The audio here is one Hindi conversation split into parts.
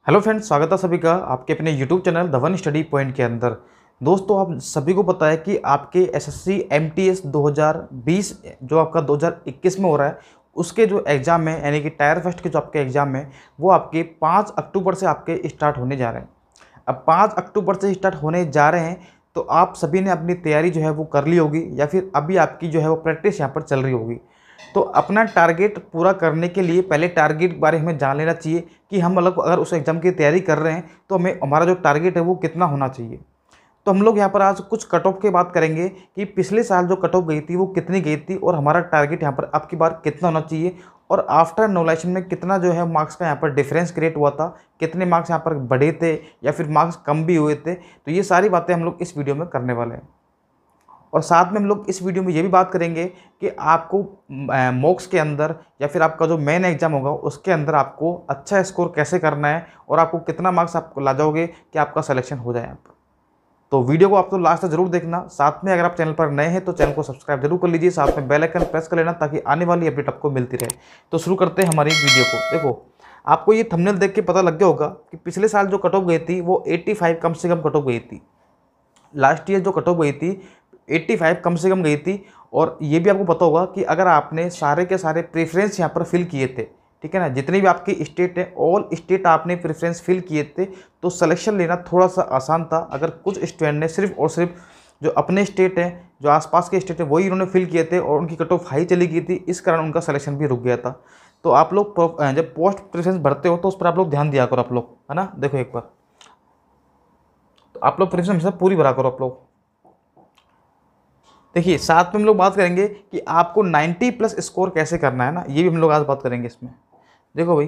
हेलो फ्रेंड्स, स्वागत है सभी का आपके अपने YouTube channel the one study point के अंदर। दोस्तों, आप सभी को पता है कि आपके एसएससी एमटीएस 2020 जो आपका 2021 में हो रहा है, उसके जो एग्ज़ाम है यानी कि टायर फर्स्ट के जो आपके एग्ज़ाम है वो आपके 5 अक्टूबर से आपके स्टार्ट होने जा रहे हैं। अब 5 अक्टूबर से स्टार्ट होने जा रहे हैं तो आप सभी ने अपनी तैयारी जो है वो कर ली होगी या फिर अभी आपकी जो है वो प्रैक्टिस यहाँ पर चल रही होगी। तो अपना टारगेट पूरा करने के लिए पहले टारगेट के बारे में हमें जान लेना चाहिए कि हम मतलब अगर उस एग्ज़ाम की तैयारी कर रहे हैं तो हमें हमारा जो टारगेट है वो कितना होना चाहिए। तो हम लोग यहाँ पर आज कुछ कट ऑफ की बात करेंगे कि पिछले साल जो कट ऑफ गई थी वो कितनी गई थी और हमारा टारगेट यहाँ पर अब की बार कितना होना चाहिए और आफ्टर नॉलेज में कितना जो है मार्क्स का यहाँ पर डिफरेंस क्रिएट हुआ था, कितने मार्क्स यहाँ पर बढ़े थे या फिर मार्क्स कम भी हुए थे। तो ये सारी बातें हम लोग इस वीडियो में करने वाले हैं। और साथ में हम लोग इस वीडियो में ये भी बात करेंगे कि आपको मॉक्स के अंदर या फिर आपका जो मेन एग्जाम होगा उसके अंदर आपको अच्छा स्कोर कैसे करना है और आपको कितना मार्क्स आपको ला जाओगे कि आपका सिलेक्शन हो जाए। आप तो वीडियो को आप तो लास्ट तक जरूर देखना। साथ में अगर आप चैनल पर नए हैं तो चैनल को सब्सक्राइब जरूर कर लीजिए, साथ में बेल आइकन प्रेस कर लेना ताकि आने वाली अपडेट आपको मिलती रहे। तो शुरू करते हैं हमारी वीडियो को। देखो, आपको ये थंबनेल देख के पता लग गया होगा कि पिछले साल जो कट ऑफ गई थी वो 85 कम से कम कट ऑफ गई थी। लास्ट ईयर जो कट ऑफ गई थी 85 कम से कम गई थी। और ये भी आपको पता होगा कि अगर आपने सारे के सारे प्रेफरेंस यहाँ पर फिल किए थे, ठीक है ना, जितनी भी आपकी स्टेट है ऑल स्टेट आपने प्रेफरेंस फिल किए थे, तो सिलेक्शन लेना थोड़ा सा आसान था। अगर कुछ स्टूडेंट ने सिर्फ और सिर्फ जो अपने स्टेट है, जो आसपास के स्टेट है, वही उन्होंने फिल किए थे और उनकी कट ऑफ हाई चली गई थी, इस कारण उनका सिलेक्शन भी रुक गया था। तो आप लोग जब पोस्ट प्रेफरेंस भरते हो तो उस पर आप लोग ध्यान दिया करो, आप लोग, है ना। देखो एक बार, तो आप लोग प्रेफरेंस हमेशा पूरी भरा करो। आप लोग देखिए, साथ में हम लोग बात करेंगे कि आपको 90 प्लस स्कोर कैसे करना है ना, ये भी हम लोग आज बात करेंगे इसमें। देखो भाई,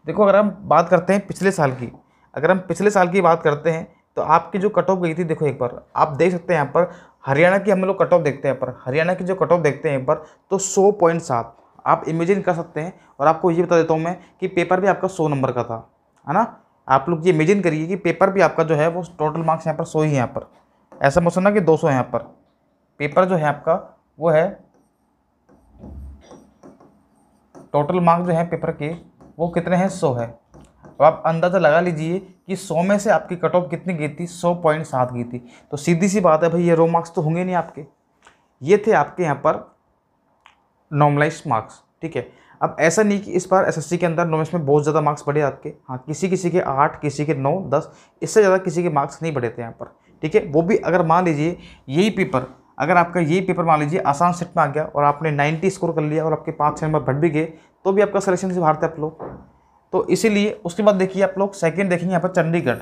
देखो, अगर हम बात करते हैं पिछले साल की, अगर हम पिछले साल की बात करते हैं तो आपकी जो कट ऑफ गई थी, देखो एक बार आप देख सकते हैं यहाँ पर हरियाणा की हम लोग कट ऑफ देखते हैं। यहाँ पर हरियाणा की जो कट ऑफ देखते हैं यहाँ पर तो 100.7 आप इमेजिन कर सकते हैं। और आपको ये बता देता हूँ मैं कि पेपर भी आपका 100 नंबर का था, है ना। आप लोग ये इमेजिन करिए कि पेपर भी आपका जो है वो टोटल मार्क्स यहाँ पर 100 ही है। यहाँ पर ऐसा मत सुनना कि 200 है। यहाँ पर पेपर जो है आपका वो है, टोटल मार्क्स जो है पेपर के वो कितने हैं, 100 है। अब आप अंदाज़ा लगा लीजिए कि 100 में से आपकी कट ऑफ कितनी गई थी, 100.7 गई थी। तो सीधी सी बात है भाई, ये रो मार्क्स तो होंगे नहीं आपके, ये थे आपके यहाँ पर नॉर्मलाइज मार्क्स, ठीक है। अब ऐसा नहीं कि इस बार एसएससी के अंदर नॉर्मलाइज में बहुत ज़्यादा मार्क्स बढ़े आपके। हाँ, किसी किसी के 8, किसी के 9, 10, इससे ज़्यादा किसी के मार्क्स नहीं बढ़े थे यहाँ पर, ठीक है। वो भी अगर मान लीजिए यही पेपर, अगर आपका यही पेपर मान लीजिए आसान सेट में आ गया और आपने 90 स्कोर कर लिया और आपके 5-6 नंबर बढ़ भी गए, तो भी आपका सिलेक्शन से बाहर थे आप लोग। तो इसीलिए उसके बाद देखिए आप लोग सेकंड देखेंगे यहाँ पर चंडीगढ़।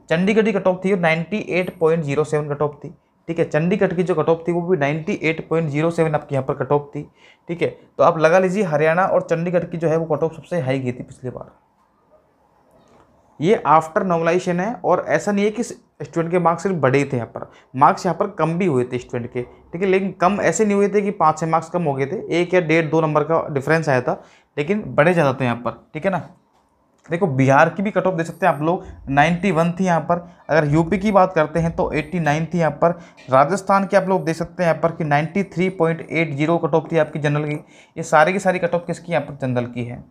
चंडीगढ़ की कट ऑफ थी और 98.07 कट ऑफ थी, ठीक है। चंडीगढ़ की जो कट ऑफ थी वो भी 98.07 आपकी यहाँ पर कट ऑफ थी, ठीक है। तो आप लगा लीजिए हरियाणा और चंडीगढ़ की जो है वो कट ऑफ सबसे हाई गई थी पिछली बार। ये आफ्टर नॉर्मलाइजेशन है और ऐसा नहीं है कि स्टूडेंट के मार्क्स सिर्फ बढ़े थे, यहाँ पर मार्क्स यहाँ पर कम भी हुए थे स्टूडेंट के, ठीक है। लेकिन कम ऐसे नहीं हुए थे कि 5-6 मार्क्स कम हो गए थे, 1 या 1.5-2 नंबर का डिफरेंस आया था, लेकिन बड़े ज़्यादा थे यहाँ पर, ठीक है ना। देखो, बिहार की भी कट ऑफ दे सकते हैं आप लोग, 91 थी यहाँ पर। अगर यूपी की बात करते हैं तो 89 थी यहाँ पर। राजस्थान की आप लोग देख सकते हैं यहाँ पर कि 93.80 कट ऑफ थी आपकी जनरल की। ये सारी की सारी कट ऑफ किसकी यहाँ पर जनरल की है।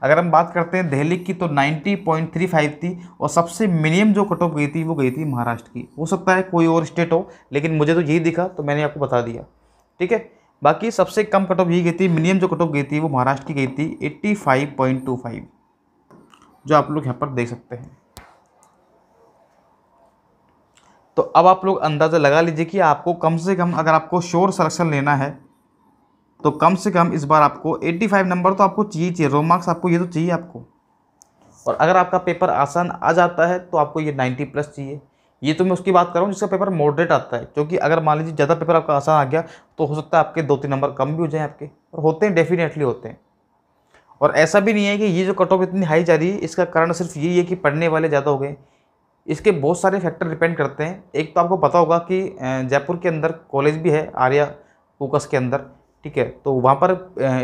अगर हम बात करते हैं दिल्ली की तो 90.35 थी और सबसे मिनिमम जो कट ऑफ गई थी वो गई थी महाराष्ट्र की। हो सकता है कोई और स्टेट हो, लेकिन मुझे तो यही दिखा तो मैंने आपको बता दिया, ठीक है। बाकी सबसे कम कट ऑफ यही गई थी, मिनिमम जो कट ऑफ गई थी वो महाराष्ट्र की गई थी 85.25, जो आप लोग यहाँ पर देख सकते हैं। तो अब आप लोग अंदाज़ा लगा लीजिए कि आपको कम से कम, अगर आपको श्योर सिलेक्शन लेना है तो कम से कम इस बार आपको 85 नंबर तो आपको चाहिए, रो मार्क्स आपको ये तो चाहिए आपको। और अगर आपका पेपर आसान आ जाता है तो आपको ये 90 प्लस चाहिए। ये तो मैं उसकी बात कर रहा हूँ जिसका पेपर मॉडरेट आता है, क्योंकि अगर मान लीजिए ज़्यादा पेपर आपका आसान आ गया तो हो सकता है आपके 2-3 नंबर कम भी हो जाएँ आपके, और होते हैं, डेफिनेटली होते हैं। और ऐसा भी नहीं है कि ये जो कट ऑफ इतनी हाई जा रही है इसका कारण सिर्फ यही है कि पढ़ने वाले ज़्यादा हो गए। इसके बहुत सारे फैक्टर डिपेंड करते हैं। एक तो आपको पता होगा कि जयपुर के अंदर कॉलेज भी है, आर्या फोकस के अंदर, ठीक है। तो वहाँ पर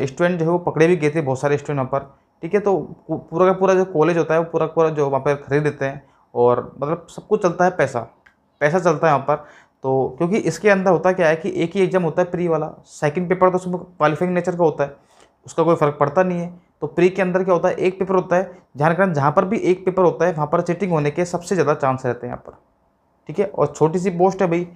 स्टूडेंट जो है वो पकड़े भी गए थे, बहुत सारे स्टूडेंट वहाँ पर, ठीक है। तो पूरा का पूरा जो कॉलेज होता है वो पूरा पूरा जो वहाँ पर खरीद लेते हैं, और मतलब सब कुछ चलता है, पैसा पैसा चलता है वहाँ पर। तो क्योंकि इसके अंदर होता क्या है कि एक ही एग्जाम होता है प्री वाला, सेकंड पेपर तो उसमें क्वालिफाइंग नेचर का होता है, उसका कोई फ़र्क पड़ता नहीं है। तो प्री के अंदर क्या होता है, एक पेपर होता है। ध्यान रखना, जहाँ पर भी एक पेपर होता है वहाँ पर चीटिंग होने के सबसे ज़्यादा चांस रहते हैं यहाँ पर, ठीक है। और छोटी सी पोस्ट है भाई,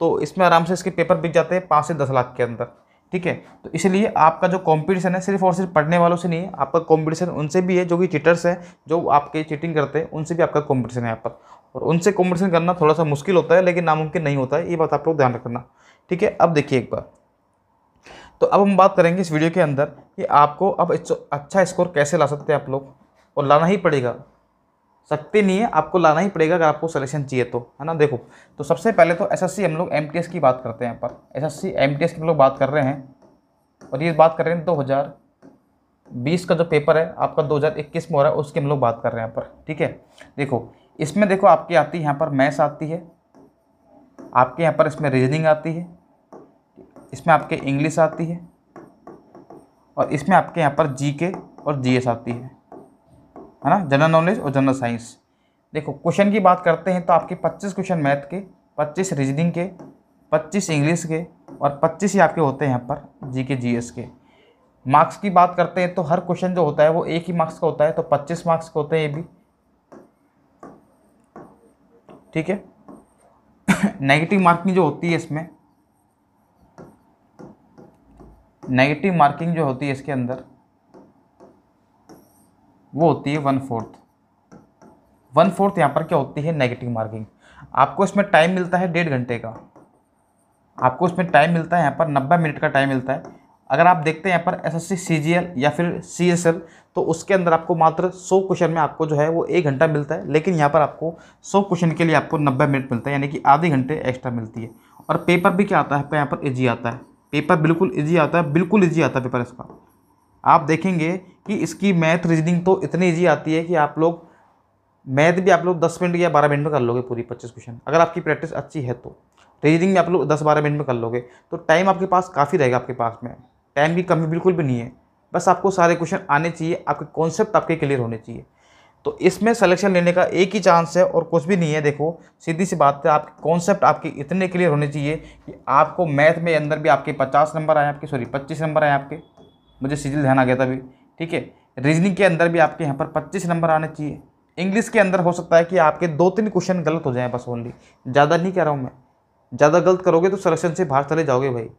तो इसमें आराम से इसके पेपर बिक जाते हैं 5 से 10 लाख के अंदर, ठीक है। तो इसलिए आपका जो कंपटीशन है सिर्फ और सिर्फ पढ़ने वालों से नहीं है, आपका कंपटीशन उनसे भी है जो कि चीटर्स हैं, जो आपके चीटिंग करते हैं, उनसे भी आपका कंपटीशन है यहाँ पर। और उनसे कंपटीशन करना थोड़ा सा मुश्किल होता है, लेकिन नामुमकिन नहीं होता है, ये बात आप लोग ध्यान रखना, ठीक है। अब देखिए एक बार, तो अब हम बात करेंगे इस वीडियो के अंदर कि आपको अब अच्छा स्कोर कैसे ला सकते हैं आप लोग, और लाना ही पड़ेगा, सकते नहीं है, आपको लाना ही पड़ेगा अगर आपको सिलेक्शन चाहिए तो, है ना। देखो, तो सबसे पहले तो एसएससी हम लोग एमटीएस की बात करते हैं यहाँ पर। एसएससी एमटीएस की हम लोग बात कर रहे हैं, और ये बात कर रहे हैं 2020 का जो पेपर है आपका 2021 में हो रहा है, उसकी हम लोग बात कर रहे हैं यहाँ पर, ठीक है। देखो, इसमें देखो आपकी आती है यहाँ पर मैथ्स आती है, आपके यहाँ पर इसमें रीजनिंग आती है, इसमें आपके इंग्लिश आती है, और इसमें आपके यहाँ पर जीके और जीएस आती है ना, जनरल नॉलेज और जनरल साइंस। देखो, क्वेश्चन की बात करते हैं तो आपके 25 क्वेश्चन मैथ के, 25 रीजनिंग के, 25 इंग्लिश के, और 25 ही आपके होते हैं यहाँ पर जीके जीएस के। मार्क्स की बात करते हैं तो हर क्वेश्चन जो होता है वो एक ही मार्क्स का होता है, तो 25 मार्क्स के होते हैं ये भी, ठीक है। नेगेटिव मार्किंग जो होती है इसमें, नेगेटिव मार्किंग जो होती है इसके अंदर वो होती है 1/4। 1/4 यहाँ पर क्या होती है, नेगेटिव मार्किंग। आपको इसमें टाइम मिलता है 1.5 घंटे का, आपको इसमें टाइम मिलता है यहाँ पर 90 मिनट का टाइम मिलता है। अगर आप देखते हैं यहाँ पर एसएससी सीजीएल या फिर सीएसएल, तो उसके अंदर आपको मात्र 100 क्वेश्चन में आपको जो है वो 1 घंटा मिलता है, लेकिन यहाँ पर आपको 100 क्वेश्चन के लिए आपको 90 मिनट मिलता है, यानी कि आधे घंटे एक्स्ट्रा मिलती है। और पेपर भी क्या आता है यहाँ पर, ईजी आता है, पेपर बिल्कुल ईजी आता है, बिल्कुल ईजी आता है पेपर इसका। आप देखेंगे कि इसकी मैथ रीजनिंग तो इतनी ईजी आती है कि आप लोग मैथ भी आप लोग 10 मिनट या 12 मिनट में कर लोगे पूरी 25 क्वेश्चन, अगर आपकी प्रैक्टिस अच्छी है तो। रीजनिंग में आप लोग 10-12 मिनट में कर लोगे, तो टाइम आपके पास काफ़ी रहेगा, आपके पास में टाइम की कमी बिल्कुल भी नहीं है। बस आपको सारे क्वेश्चन आने चाहिए, आपके कॉन्सेप्ट आपके क्लियर होने चाहिए। तो इसमें सिलेक्शन लेने का एक ही चांस है और कुछ भी नहीं है। देखो, सीधी सी बात है, आपके कॉन्सेप्ट आपके इतने क्लियर होने चाहिए कि आपको मैथ में अंदर भी आपके 50 नंबर आए, आपके 25 नंबर आए आपके, मुझे सीरियल ध्यान आ गया था अभी, ठीक है। रीजनिंग के अंदर भी आपके यहाँ पर 25 नंबर आने चाहिए। इंग्लिश के अंदर हो सकता है कि आपके 2-3 क्वेश्चन गलत हो जाएं बस, ओनली, ज़्यादा नहीं कह रहा हूँ मैं। ज़्यादा गलत करोगे तो सिलेक्शन से बाहर चले जाओगे भाई,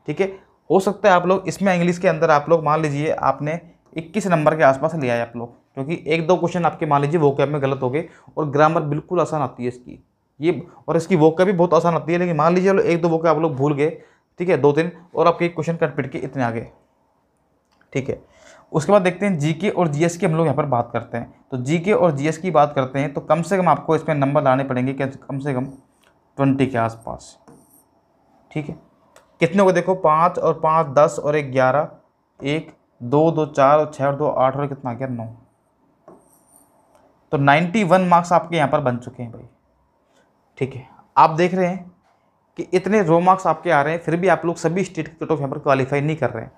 ठीक है। हो सकता है आप लोग इसमें इंग्लिश के अंदर आप लोग मान लीजिए आपने 21 नंबर के आसपास लिया है आप लोग, क्योंकि 1-2 क्वेश्चन आपके मान लीजिए वोकैब में गलत हो गए, और ग्रामर बिल्कुल आसान आती है इसकी, ये, और इसकी वोकैब भी बहुत आसान आती है, लेकिन मान लीजिए 1-2 वोकैब आप लोग भूल गए, ठीक है, 2-3, और आपके क्वेश्चन कट पिट के इतने आ गए, ठीक है। उसके बाद देखते हैं जीके और जीएस की हम लोग यहाँ पर बात करते हैं। तो जीके और जीएस की बात करते हैं तो कम से कम आपको इसमें नंबर लाने पड़ेंगे, कम से कम 20 के आसपास, ठीक है। कितने को देखो, 5 और 5 10 और 1 11, 1 2 2 4 और 6 और 2 8 और कितना आ गया 9, तो 91 मार्क्स आपके यहाँ पर बन चुके हैं भाई, ठीक है। आप देख रहे हैं कि इतने रो मार्क्स आपके आ रहे हैं, फिर भी आप लोग सभी स्टेट की कट ऑफ यहाँ पर क्वालिफाई नहीं कर रहे हैं।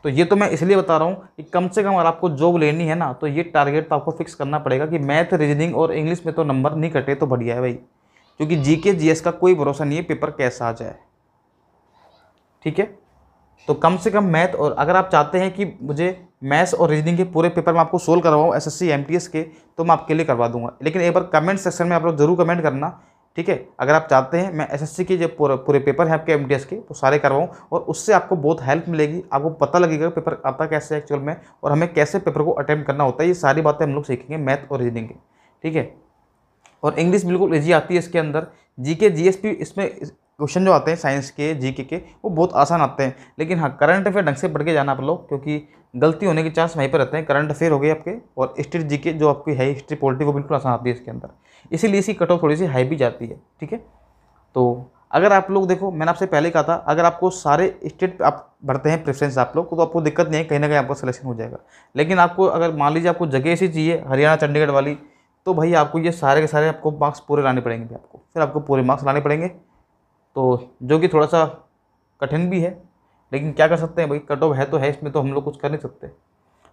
तो ये तो मैं इसलिए बता रहा हूँ कि कम से कम अगर आपको जॉब लेनी है ना, तो ये टारगेट तो आपको फिक्स करना पड़ेगा कि मैथ रीजनिंग और इंग्लिश में तो नंबर नहीं कटे तो बढ़िया है भाई, क्योंकि जीके जीएस का कोई भरोसा नहीं है पेपर कैसा आ जाए, ठीक है। तो कम से कम मैथ, और अगर आप चाहते हैं कि मुझे मैथ्स और रीजनिंग के पूरे पेपर में आपको सोल्व करवाऊँ एसएससी एमटीएस के, तो मैं आपके लिए करवा दूंगा, लेकिन एक बार कमेंट सेक्शन में आप लोग जरूर कमेंट करना, ठीक है। अगर आप चाहते हैं मैं एसएससी के जो पूरे पेपर हैं आपके एमटीएस के वो सारे करवाऊँ, और उससे आपको बहुत हेल्प मिलेगी, आपको पता लगेगा पेपर आता कैसे एक्चुअल में, और हमें कैसे पेपर को अटेम्प्ट करना होता है, ये सारी बातें हम लोग सीखेंगे मैथ और रीजनिंग के, ठीक है। और इंग्लिश बिल्कुल ईजी आती है इसके अंदर। जीके जीएस भी इसमें क्वेश्चन जो आते हैं साइंस के जीके के वो बहुत आसान आते हैं, लेकिन हाँ करंट अफेयर ढंग से पढ़ के जाना आप लोग, क्योंकि गलती होने के चांस वहीं पर रहते हैं। करंट अफेयर हो गए आपके, और स्टेट जीके जो आपकी है हिस्ट्री पॉलिटी वो बिल्कुल आसान आती है इसके अंदर, इसीलिए इसकी कट ऑफ थोड़ी सी हाई भी जाती है, ठीक है। तो अगर आप लोग देखो, मैंने आपसे पहले कहा था, अगर आपको सारे स्टेट आप भरते हैं प्रेफरेंस आप लोग, तो आपको दिक्कत नहीं है, कहीं ना कहीं आपका सिलेक्शन हो जाएगा। लेकिन आपको अगर मान लीजिए आपको जगह ऐसी चाहिए हरियाणा चंडीगढ़ वाली, तो भाई आपको ये सारे के सारे आपको मार्क्स पूरे लाने पड़ेंगे, आपको फिर आपको पूरे मार्क्स लाने पड़ेंगे, तो जो कि थोड़ा सा कठिन भी है, लेकिन क्या कर सकते हैं भाई, कट ऑफ है तो है, इसमें तो हम लोग कुछ कर नहीं सकते,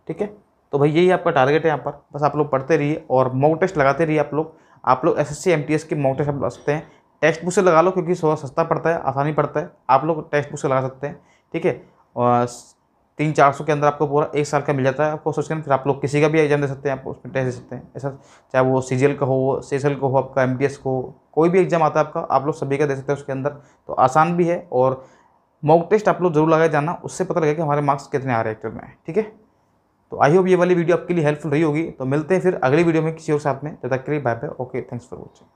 ठीक है। तो भाई यही आपका टारगेट है यहाँ पर, बस आप लोग पढ़ते रहिए और मॉक टेस्ट लगाते रहिए आप लोग एसएससी एमटीएस के मॉक टेस्ट आप लगा सकते हैं, टेक्स्ट बुक से लगा लो, क्योंकि थोड़ा सस्ता पड़ता है, आसानी पड़ता है, आप लोग टेक्स्ट बुक से लगा सकते हैं, ठीक है। और 300-400 के अंदर आपको पूरा 1 साल का मिल जाता है आपको सोच के। फिर आप लोग किसी का भी एग्जाम दे सकते हैं, आप उसमें टेस्ट दे सकते हैं ऐसा, चाहे वो CGL का हो, CSL का हो, आपका MTS को, कोई भी एग्जाम आता है आपका, आप लोग सभी का दे सकते हैं उसके अंदर। तो आसान भी है, और मॉक टेस्ट आप लोग जरूर लगा जाना, उससे पता लगेगा कि हमारे मार्क्स कितने आ रहे हैं एक्चुअल में। ठीक है, तो आई होप ये वाली वीडियो आपके लिए हेल्पफुल रही होगी। तो मिलते हैं फिर अगली वीडियो में किसी और साथ में, तब तक के लिए bye bye. Okay, thanks for watching.